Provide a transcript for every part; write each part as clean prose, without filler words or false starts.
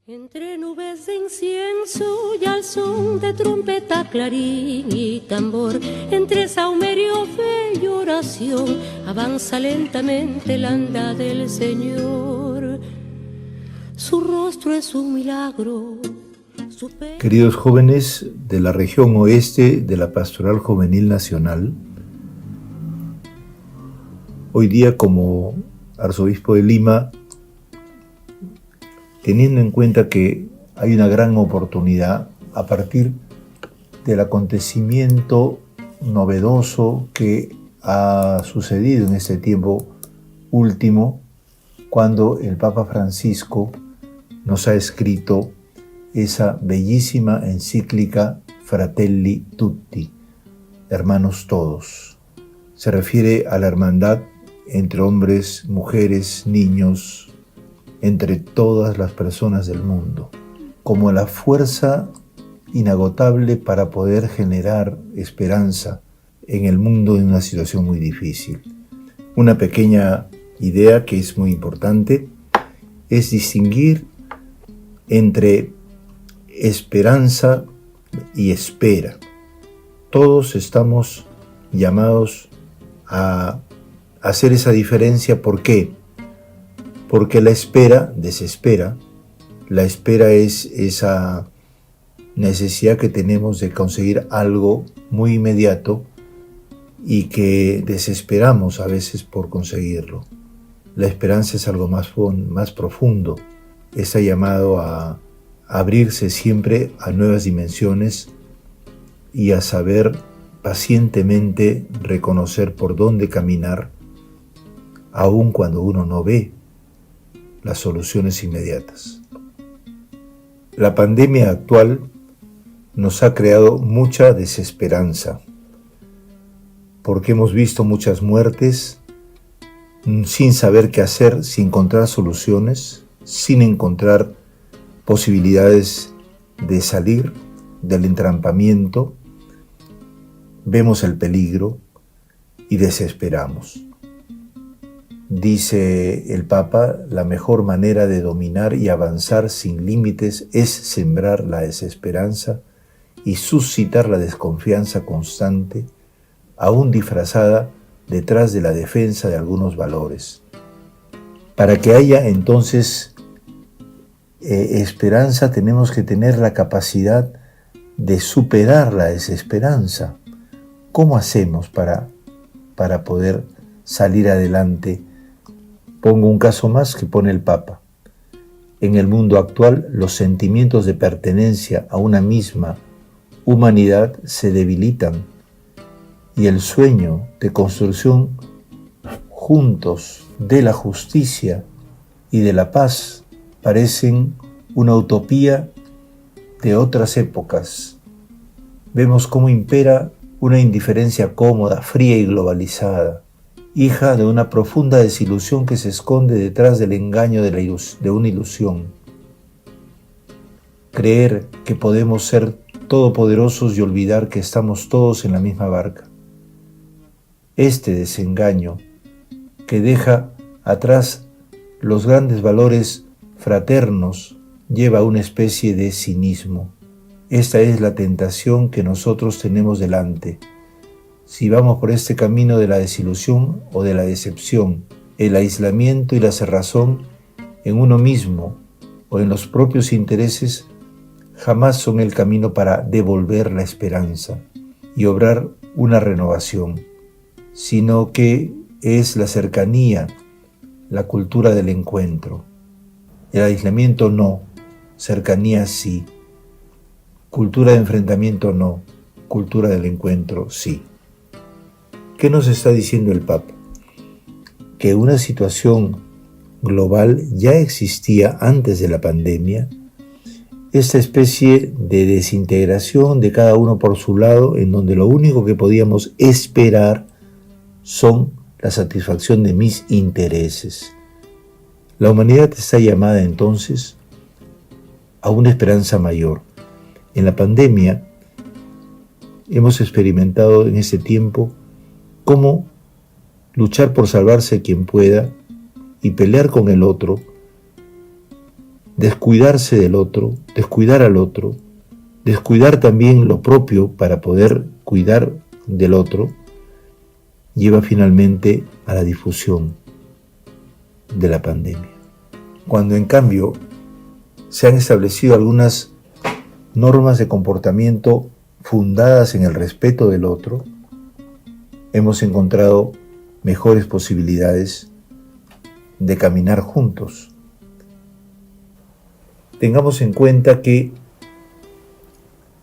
Entre nubes de incienso y al son de trompeta, clarín y tambor, entre saumerio, fe y oración, avanza lentamente el anda del Señor. Su rostro es un milagro. Queridos jóvenes de la región oeste de la Pastoral Juvenil Nacional, hoy día como arzobispo de Lima, teniendo en cuenta que hay una gran oportunidad a partir del acontecimiento novedoso que ha sucedido en este tiempo último, cuando el Papa Francisco nos ha escrito esa bellísima encíclica Fratelli Tutti, hermanos todos. Se refiere a la hermandad entre hombres, mujeres, niños, entre todas las personas del mundo, como la fuerza inagotable para poder generar esperanza en el mundo en una situación muy difícil. Una pequeña idea que es muy importante es distinguir entre esperanza y espera. Todos estamos llamados a hacer esa diferencia. ¿Por qué? Porque la espera desespera. La espera es esa necesidad que tenemos de conseguir algo muy inmediato y que desesperamos a veces por conseguirlo. La esperanza es algo más profundo. Está llamado a abrirse siempre a nuevas dimensiones y a saber pacientemente reconocer por dónde caminar, aun cuando uno no ve las soluciones inmediatas. La pandemia actual nos ha creado mucha desesperanza, porque hemos visto muchas muertes sin saber qué hacer, sin encontrar soluciones, sin encontrar posibilidades de salir del entrampamiento. Vemos el peligro y desesperamos. Dice el Papa, la mejor manera de dominar y avanzar sin límites es sembrar la desesperanza y suscitar la desconfianza constante, aún disfrazada detrás de la defensa de algunos valores. Para que haya entonces esperanza, tenemos que tener la capacidad de superar la desesperanza. ¿Cómo hacemos para poder salir adelante? Pongo un caso más que pone el Papa. En el mundo actual, los sentimientos de pertenencia a una misma humanidad se debilitan y el sueño de construcción juntos de la justicia y de la paz parecen una utopía de otras épocas. Vemos cómo impera una indiferencia cómoda, fría y globalizada, hija de una profunda desilusión que se esconde detrás del engaño de una ilusión. Creer que podemos ser todopoderosos y olvidar que estamos todos en la misma barca. Este desengaño que deja atrás los grandes valores fraternos lleva a una especie de cinismo. Esta es la tentación que nosotros tenemos delante. Si vamos por este camino de la desilusión o de la decepción, el aislamiento y la cerrazón en uno mismo o en los propios intereses, jamás son el camino para devolver la esperanza y obrar una renovación, sino que es la cercanía, la cultura del encuentro. El aislamiento no, cercanía sí. Cultura de enfrentamiento no, cultura del encuentro sí. ¿Qué nos está diciendo el Papa? Que una situación global ya existía antes de la pandemia, esta especie de desintegración de cada uno por su lado, en donde lo único que podíamos esperar son la satisfacción de mis intereses. La humanidad está llamada entonces a una esperanza mayor. En la pandemia hemos experimentado en este tiempo cómo luchar por salvarse quien pueda y pelear con el otro descuidarse del otro, descuidar al otro, descuidar también lo propio para poder cuidar del otro, lleva finalmente a la difusión de la pandemia. Cuando en cambio se han establecido algunas normas de comportamiento fundadas en el respeto del otro, hemos encontrado mejores posibilidades de caminar juntos. Tengamos en cuenta que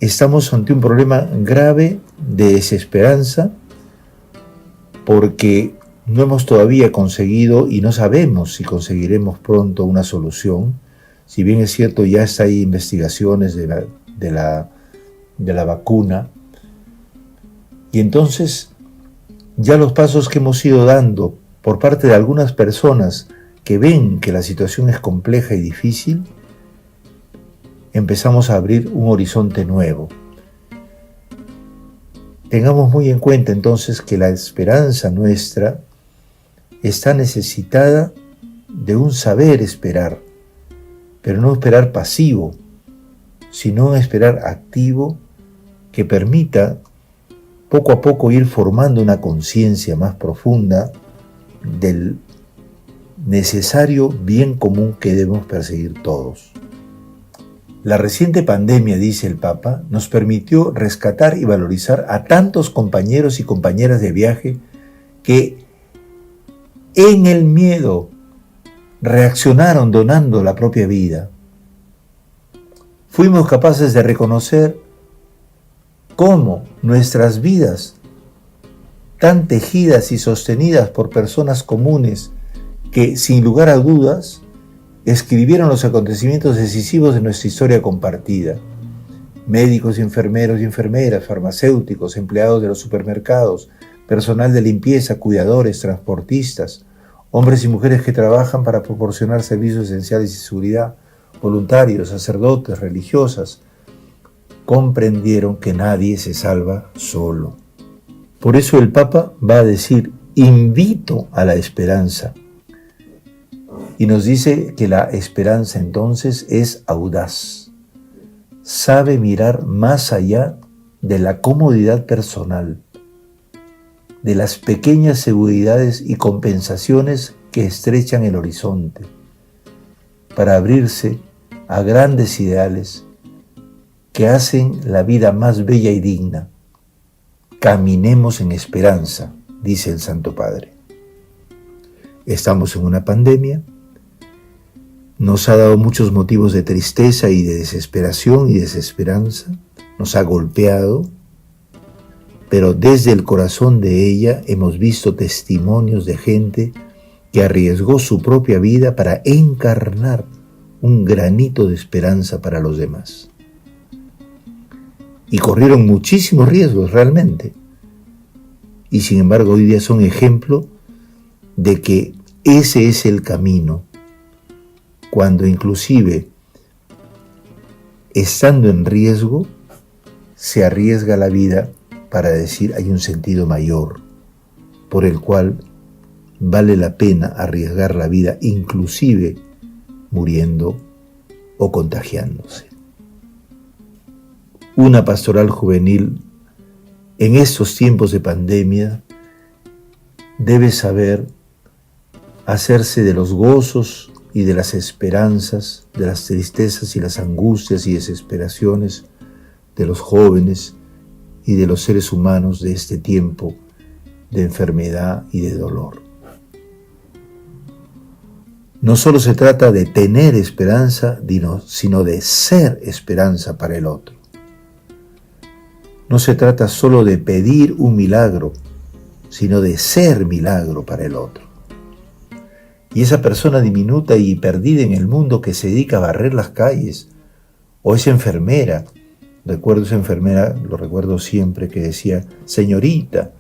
estamos ante un problema grave de desesperanza porque no hemos todavía conseguido y no sabemos si conseguiremos pronto una solución. Si bien es cierto, ya hay investigaciones de la vacuna, y entonces ya los pasos que hemos ido dando por parte de algunas personas que ven que la situación es compleja y difícil, empezamos a abrir un horizonte nuevo. Tengamos muy en cuenta entonces que la esperanza nuestra está necesitada de un saber esperar, pero no esperar pasivo, sino un esperar activo que permita poco a poco ir formando una conciencia más profunda del necesario bien común que debemos perseguir todos. La reciente pandemia, dice el Papa, nos permitió rescatar y valorizar a tantos compañeros y compañeras de viaje que en el miedo reaccionaron donando la propia vida. Fuimos capaces de reconocer cómo nuestras vidas, tan tejidas y sostenidas por personas comunes que, sin lugar a dudas, escribieron los acontecimientos decisivos de nuestra historia compartida. Médicos y enfermeras, farmacéuticos, empleados de los supermercados, personal de limpieza, cuidadores, transportistas, hombres y mujeres que trabajan para proporcionar servicios esenciales y seguridad, voluntarios, sacerdotes, religiosas, comprendieron que nadie se salva solo. Por eso el Papa va a decir, invito a la esperanza. Y nos dice que la esperanza entonces es audaz. Sabe mirar más allá de la comodidad personal, de las pequeñas seguridades y compensaciones que estrechan el horizonte, para abrirse a grandes ideales que hacen la vida más bella y digna. Caminemos en esperanza, dice el Santo Padre. Estamos en una pandemia, nos ha dado muchos motivos de tristeza y de desesperación y desesperanza, nos ha golpeado, pero desde el corazón de ella hemos visto testimonios de gente que arriesgó su propia vida para encarnar un granito de esperanza para los demás. Y corrieron muchísimos riesgos realmente. Y sin embargo hoy día son ejemplo de que ese es el camino, cuando inclusive estando en riesgo se arriesga la vida para decir hay un sentido mayor por el cual vale la pena arriesgar la vida, inclusive muriendo o contagiándose. Una pastoral juvenil en estos tiempos de pandemia debe saber hacerse de los gozos y de las esperanzas, de las tristezas y las angustias y desesperaciones de los jóvenes y de los seres humanos de este tiempo de enfermedad y de dolor. No solo se trata de tener esperanza, sino de ser esperanza para el otro. No se trata solo de pedir un milagro, sino de ser milagro para el otro. Y esa persona diminuta y perdida en el mundo que se dedica a barrer las calles, o esa enfermera, recuerdo esa enfermera, lo recuerdo siempre, que decía, señorita,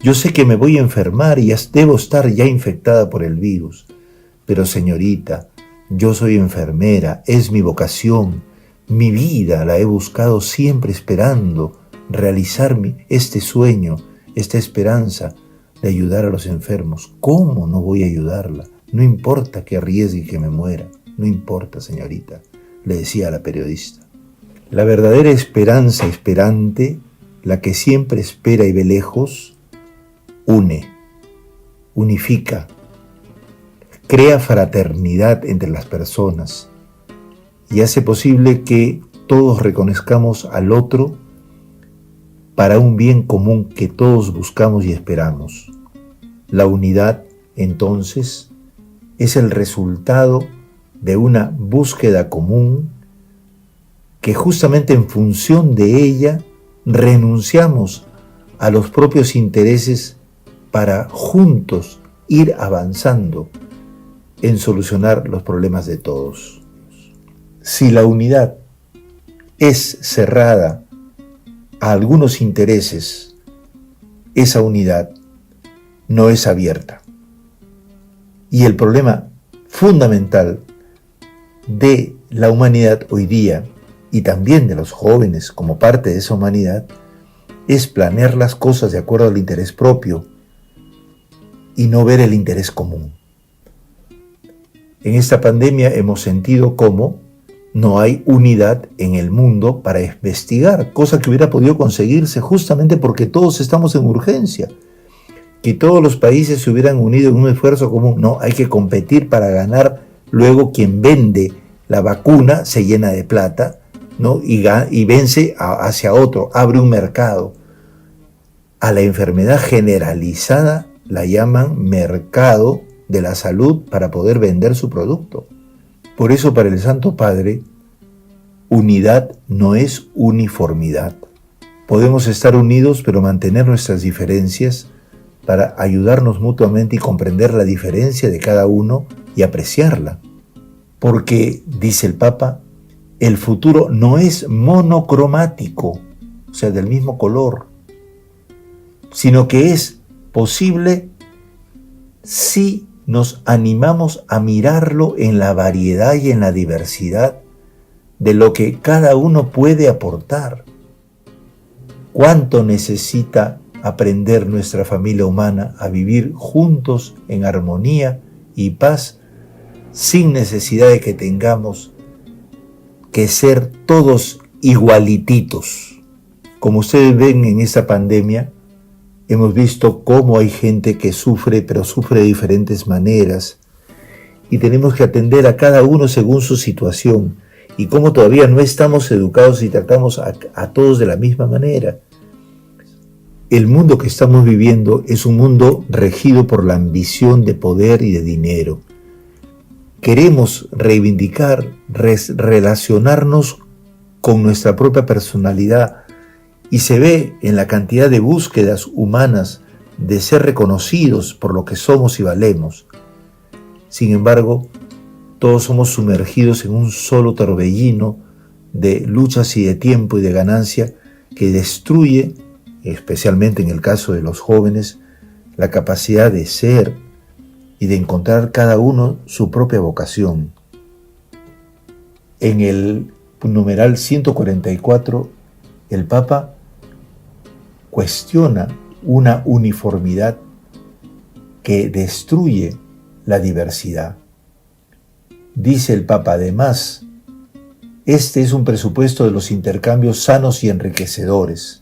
yo sé que me voy a enfermar y debo estar ya infectada por el virus, pero señorita, yo soy enfermera, es mi vocación, mi vida la he buscado siempre esperando realizar este sueño, esta esperanza de ayudar a los enfermos. ¿Cómo no voy a ayudarla? No importa que arriesgue y que me muera. No importa, señorita, le decía a la periodista. La verdadera esperanza esperante, la que siempre espera y ve lejos, une, unifica, crea fraternidad entre las personas y hace posible que todos reconozcamos al otro para un bien común que todos buscamos y esperamos. La unidad, entonces, es el resultado de una búsqueda común que justamente en función de ella renunciamos a los propios intereses para juntos ir avanzando en solucionar los problemas de todos. Si la unidad es cerrada a algunos intereses, esa unidad no es abierta. Y el problema fundamental de la humanidad hoy día, y también de los jóvenes como parte de esa humanidad, es planear las cosas de acuerdo al interés propio y no ver el interés común. En esta pandemia hemos sentido cómo no hay unidad en el mundo para investigar, cosa que hubiera podido conseguirse justamente porque todos estamos en urgencia. Que todos los países se hubieran unido en un esfuerzo común. No, hay que competir para ganar. Luego quien vende la vacuna se llena de plata, ¿no? y vence hacia otro, abre un mercado. A la enfermedad generalizada la llaman mercado de la salud para poder vender su producto. Por eso para el Santo Padre, unidad no es uniformidad. Podemos estar unidos pero mantener nuestras diferencias para ayudarnos mutuamente y comprender la diferencia de cada uno y apreciarla. Porque, dice el Papa, el futuro no es monocromático, o sea, del mismo color, sino que es posible si nos animamos a mirarlo en la variedad y en la diversidad de lo que cada uno puede aportar. ¿Cuánto necesita aprender nuestra familia humana a vivir juntos en armonía y paz, sin necesidad de que tengamos que ser todos igualititos? Como ustedes ven en esta pandemia, hemos visto cómo hay gente que sufre, pero sufre de diferentes maneras, y tenemos que atender a cada uno según su situación, y cómo todavía no estamos educados y tratamos a todos de la misma manera. El mundo que estamos viviendo es un mundo regido por la ambición de poder y de dinero. Queremos reivindicar, relacionarnos con nuestra propia personalidad, y se ve en la cantidad de búsquedas humanas de ser reconocidos por lo que somos y valemos. Sin embargo, todos somos sumergidos en un solo torbellino de luchas y de tiempo y de ganancia que destruye, especialmente en el caso de los jóvenes, la capacidad de ser y de encontrar cada uno su propia vocación. En el numeral 144, el Papa cuestiona una uniformidad que destruye la diversidad. Dice el Papa, además, este es un presupuesto de los intercambios sanos y enriquecedores.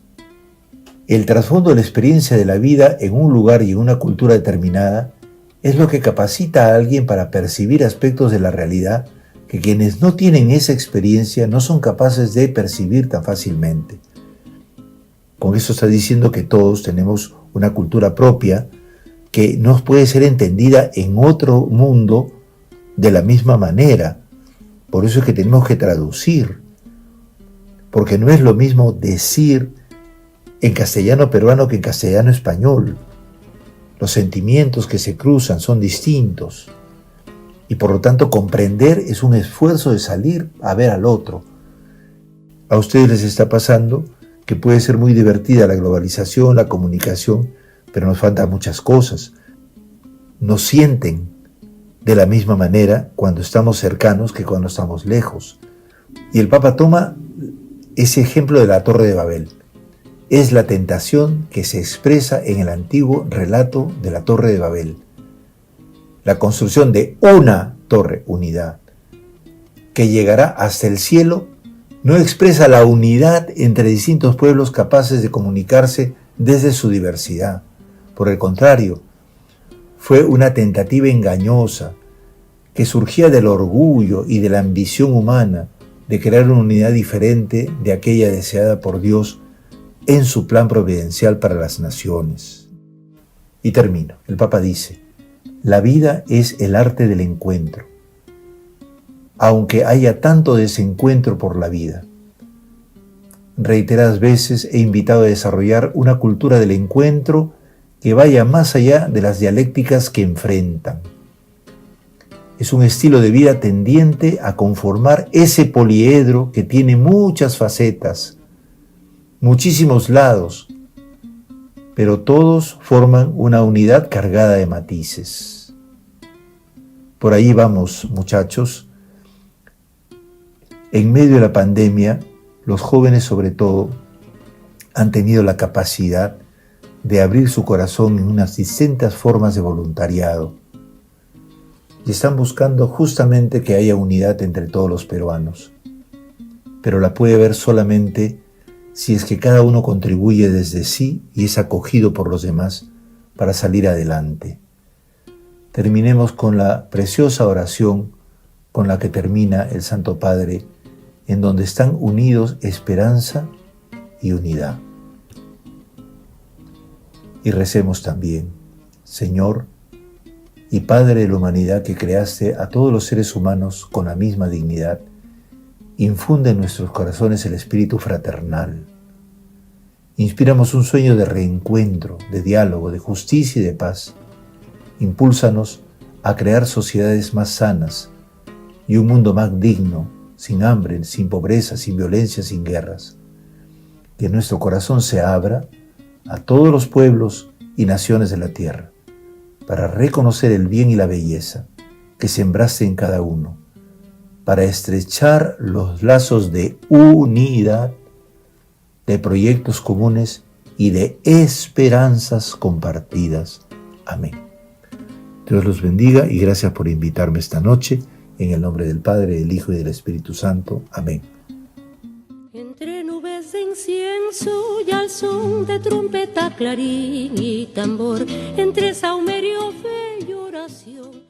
El trasfondo de la experiencia de la vida en un lugar y en una cultura determinada es lo que capacita a alguien para percibir aspectos de la realidad que quienes no tienen esa experiencia no son capaces de percibir tan fácilmente. Con eso está diciendo que todos tenemos una cultura propia que no puede ser entendida en otro mundo de la misma manera. Por eso es que tenemos que traducir, porque no es lo mismo decir en castellano peruano que en castellano español. Los sentimientos que se cruzan son distintos y por lo tanto comprender es un esfuerzo de salir a ver al otro. A ustedes les está pasando que puede ser muy divertida la globalización, la comunicación, pero nos faltan muchas cosas. Nos sienten de la misma manera cuando estamos cercanos que cuando estamos lejos. Y el Papa toma ese ejemplo de la Torre de Babel. Es la tentación que se expresa en el antiguo relato de la Torre de Babel. La construcción de una torre, unidad, que llegará hasta el cielo, no expresa la unidad entre distintos pueblos capaces de comunicarse desde su diversidad. Por el contrario, fue una tentativa engañosa que surgía del orgullo y de la ambición humana de crear una unidad diferente de aquella deseada por Dios en su plan providencial para las naciones. Y termino. El Papa dice: la vida es el arte del encuentro, aunque haya tanto desencuentro por la vida. Reiteradas veces he invitado a desarrollar una cultura del encuentro que vaya más allá de las dialécticas que enfrentan. Es un estilo de vida tendiente a conformar ese poliedro que tiene muchas facetas, muchísimos lados, pero todos forman una unidad cargada de matices. Por ahí vamos, muchachos. En medio de la pandemia, los jóvenes sobre todo han tenido la capacidad de abrir su corazón en unas distintas formas de voluntariado y están buscando justamente que haya unidad entre todos los peruanos. Pero la puede haber solamente si es que cada uno contribuye desde sí y es acogido por los demás para salir adelante. Terminemos con la preciosa oración con la que termina el Santo Padre, en donde están unidos esperanza y unidad. Y recemos también: Señor y Padre de la humanidad, que creaste a todos los seres humanos con la misma dignidad, infunde en nuestros corazones el espíritu fraternal. Inspíramos un sueño de reencuentro, de diálogo, de justicia y de paz. Impúlsanos a crear sociedades más sanas y un mundo más digno, sin hambre, sin pobreza, sin violencia, sin guerras. Que nuestro corazón se abra a todos los pueblos y naciones de la tierra, para reconocer el bien y la belleza que sembraste en cada uno, para estrechar los lazos de unidad, de proyectos comunes y de esperanzas compartidas. Amén. Dios los bendiga y gracias por invitarme esta noche. En el nombre del Padre, del Hijo y del Espíritu Santo. Amén. Entre nubes de incienso y al son de trompeta, clarín y tambor, entre saumerio, fe y oración.